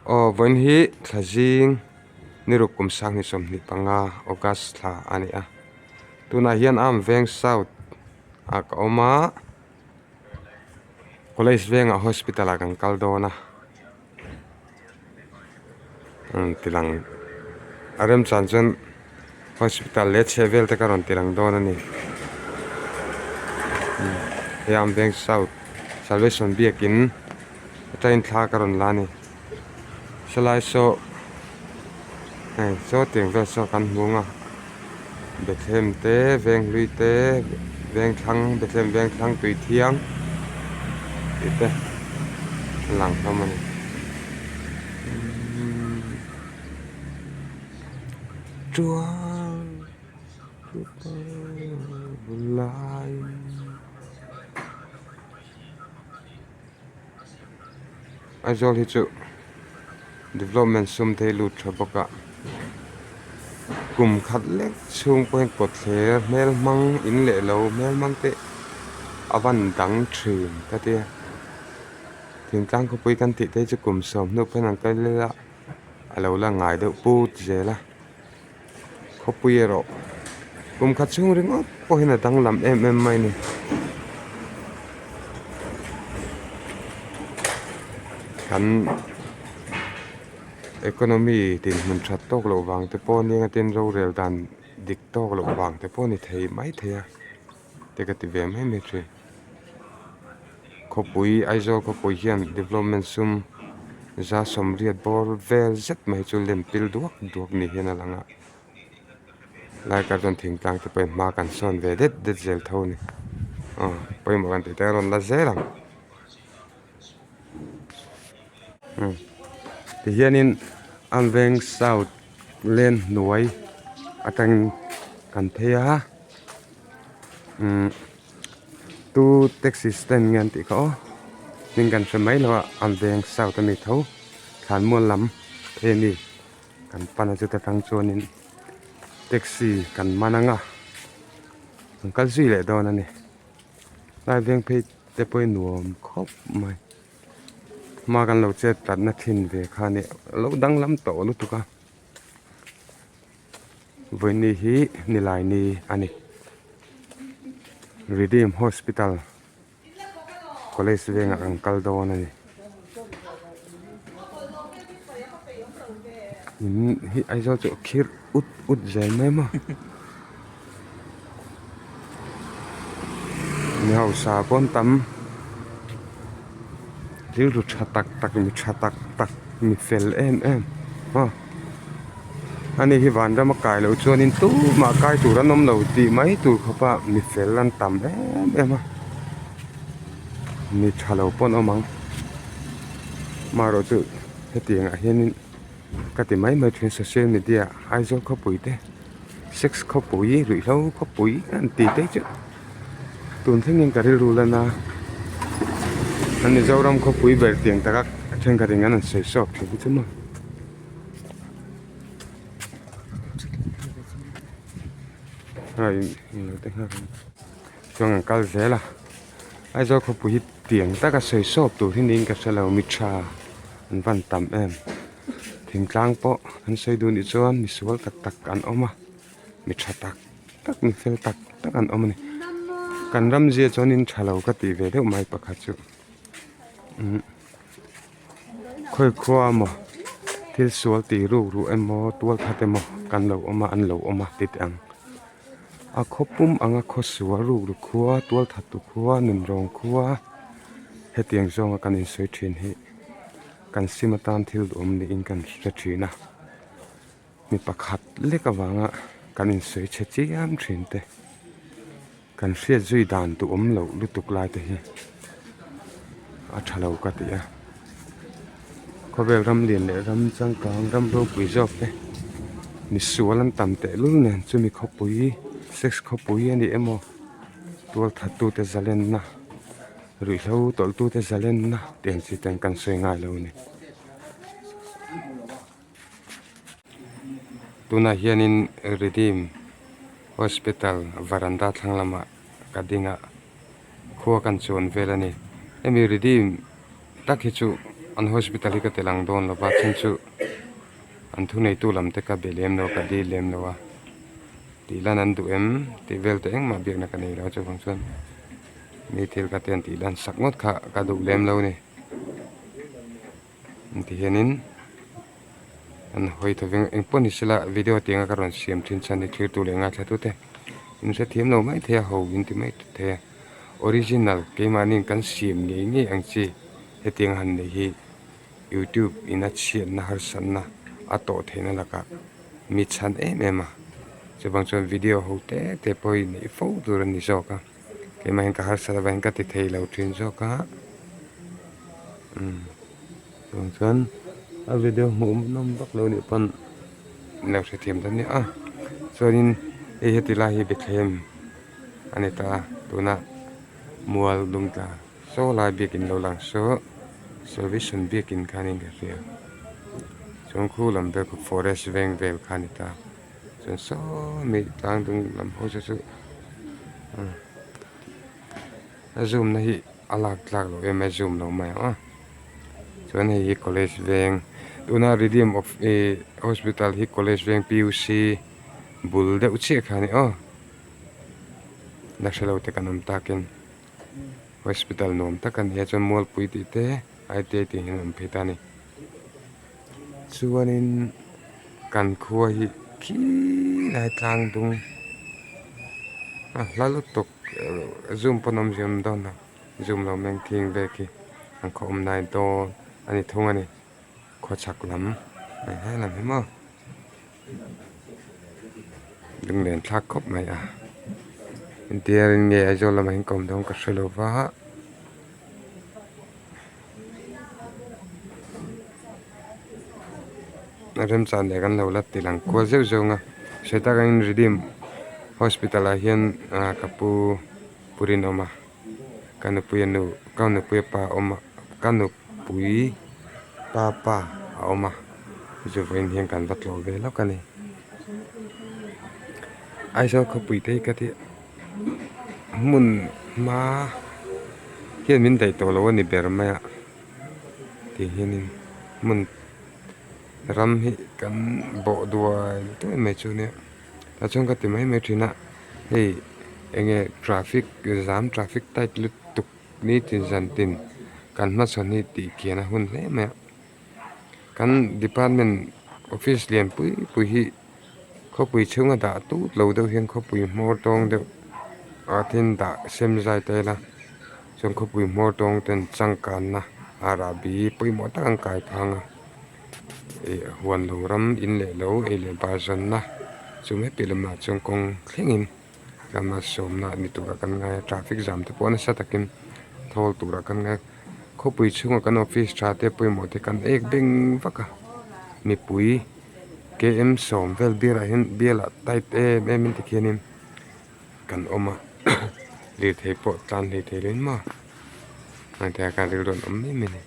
วันนี้ทจิงนิรุกุมสังนิสมนิปังอาออกัสทาอันนี้ตัวนาเฮียนอัมเวงเซาท์อากอมาcollegeเวงอ่ะ hospital อากันคัลโดนะติลังอารมณ์สันจน hospital เลชเชเวลแต่การันติลังโดนนี่เฮียนเวงเซาท์ salvation เบียกินแต่อินทาการันลานี่สไลด์โซโซเตียงเวลโซกันมุงอ่ะเบทเทมเตเวงลุยเตเวงทั้งเบทเทมเวงทั้งตุยเทียงอีเตหลังเข้ามาจวนบุลายไอจอลฮิจู development ซุมเทลุทบกะกลุ่มขัดเล็กช่วงเป็นปดเทเมลมังอินเล่เราเมลมังเตอวันดังทรีมก็เดียถึงกลางเขาไปกันติดได้จะกลุ่มสมนุกพนังกันเลยละเราละง่ายเดือปูดเจละเขาปุยเรากลุ่มขัดช่วงเรื่องพอเห็นดังลำไม่เนี่ยกัน economy ตินมันชัดโตกระวังแต่พอเนี่ยตินเราเรียลดันดิกโตกระวังแต่พอนี่เทไม่เทียแต่ก็ติเวไม่เมตรีขบปุยไอโซขบปุยเฮียน development ซุมจะสมเรียดบอลเวลเจ็ดไม่จุเล่นปิลดวกนี่เห็นอะไรงะรายการจนถึงกลางจะเป็นมากันส่วนเวเด็ดเจลเท่านี้ไปมากันติดแต่รอนละเจลังที่เฮียนินอันเวงเซาท์เลนหน่วยอาการกันเทียตู้แท็กซี่สแตนเงินที่เขานิ่งกันสมัยแล้วอันเวงเซาท์มีเท่าฐานมวลลำเทนี่กันปันจุดตั้งโจนินแท็กซี่กันมานังอ่ะมันก็สิเลยโดนนั่นนี่ได้เวงเพย์แต่ไปหน่วมครบไหมมากันเราเจ็ดตัดนาทีนเวค่านี่เราดังลำโตลุตุกะวันนี้ฮีนิลายนี่อันนี้ Redeem Hospital College เวงอังคัลโดนั่นนี่ฮีไอเจ้าจะคิดอุดใจไหมมั้งเนี่ยเอาสาปนตั้มที่รู้ชัดตักมีชัดตักมีเฟลอันนี้ที่วันจะมาไกลเราชวนนินตู้มาไกลตัวนั้นนมเราตีไหมตัวเขาป่ะมีเฟลลันต่ำมีชาเราปนเอามังมาเราจะเหตุอย่างเห็นก็ติไหมมาเทรนโซเชียลมีเดียไอโซเขาปุ๋ยเต้เซ็กซ์เขาปุ๋ยหรือเขาปุ๋ยกันตีเต้จุดตุนทั้งยังการรู้แล้วนะอันนี้เจ้ารำเขาปุ๋ยแบบเตียงแต่ก็เช่นกันอย่างนั้นใส่ซอกถึงจุดมั้งช่วงกัลเซล่ะไอ้เจ้าเขาปุ๋ยเตียงแต่ก็ใส่ซอกตัวที่นี่ก็เสลามิชาอันวันต่ำถึงกลางเปาะอันใส่ดูนิจวนนิสวลตักอันออกมามิชาตักมีเฟลตักอันออกมานี่กันรำเจียจนินชาเราก็ตีเวเดอไม่ประคัตจุค่อยคว้าหมอที่สวลตีรู้เอ็มหมอตัวทัดเอ็มหมอกันเราออกมาอันเราออกมาติดอังอาคบปุ่มอังอาคสวรู้คัวตัวทัดตุคัวหนึ่งรองคัวเหตุยังจงกันอินสวยทินเหกันซิมาตานทิลอมนี่อินกันเสียนะมีประคัดเล็กวังกันอินสวยเชี่ยมทินเตกันเสียจุยดานตุอมเราลุตุกลายเตะอาชาเราก็ตีเขาแบบรำเลียนเลยรำจังกลางรำโรปุยจบเลยนี่สวนลันต่ำแต่ลุ่นเนี่ยจะมีเขาปุยเซ็กซ์เขาปุยอันนี้เอ็มตัวทัดตัวเตจเลนนะหรือเขาตัวเตจเลนนะเตียงสิเตียงกันสวยงามเลยนี่ตัวน่าเฮียนินRedeem Hospital วารันดาทางลำกัดดิ่งขัวกันชวนเวลานี่มีRedeemตักหิจู an hospital hi ka telang don lo ba chin chu an thu nei tu lam te ka belem lo ka di lem lo wa ti lan an du em ti vel te eng ma biak na ka nei lo chu bang chuan mi thil ka ten ti lan sak ngot kha ka du lem lo ni ti hianin an hoi to veng eng pon sila video tinga ka ron siam thin chan ni thlir tu le nga thla tu te in se thiam no mai the ho in ti mai the original ke manin kan siam ngei nge ang chi he ting han nei hi YouTube ina chian na har san na ato theina laka mi chan em a che bang chuan video ho te poi nei fo tur ni zoka ke ma hen ka har sa ban ka ti thei lo thin zoka bang chuan a video hum nom bak lo ni pan lo se thiam dan ni a chuanin e heti la hi bethlem anita tuna mual lung ta so la bikin lo lang so service bikin khanin ga ria chong khu lam be ku forest veng vel khanita chon so mi tang dung lam ho chu zoom na hi alak tlak lo em zoom lo mai a chuan hi college veng tuna redeem of a hospital hi college veng PUC bul de uchi khani o naksalo te kanam takin hospital nom takan he chon mol pui ti te ai te ti hinam phetani chuanin kan khuwa hi khi lai tlang dung lalu tok zoom panom zoom don na zoom lo meng thing ve ki ang khom nai do ani thung ani kho chak lam ai hai lam mo dung len thak khop mai a Intiarin nge ajol lam hin kom dong ka shelo wa rem chan le kan lo lat tilang ko zeu zeu nga seta kan redeem hospital a hian kapu purin oma kanu puyanu kanu puya oma kanu pui pa oma ju vein hian kan vatlo ve lo kani ai so ko pui te ka ti mun ma hian min dai to lo ni ber ma ya ti hianin mun ram hi kan bo duai to me chu ne ta chung ka ti mai me thina hei enge traffic jam traffic tight lut tuk ni tin jan tin kan ma son ni ti kiana hun le me kan department office lian pui hi kho pui chunga da tu lo do hian kho pui mor tong de athin da sem zai te la chung kho pui mor tong ten changkan na arabi pui mo ta ang kai phanga huan lo ram in le lo le ba zan na chume pilama chung kong thlengin kama somna ni tura kan nga traffic jam te pon sa takin thol tura kan nga khopui chunga kan office tha te pui mo te kan ek beng vaka mi pui KM som vel bira hin biela tait e min te khianin kan oma le thei po tlan le thei len ma ang te ka ri ron om ni meni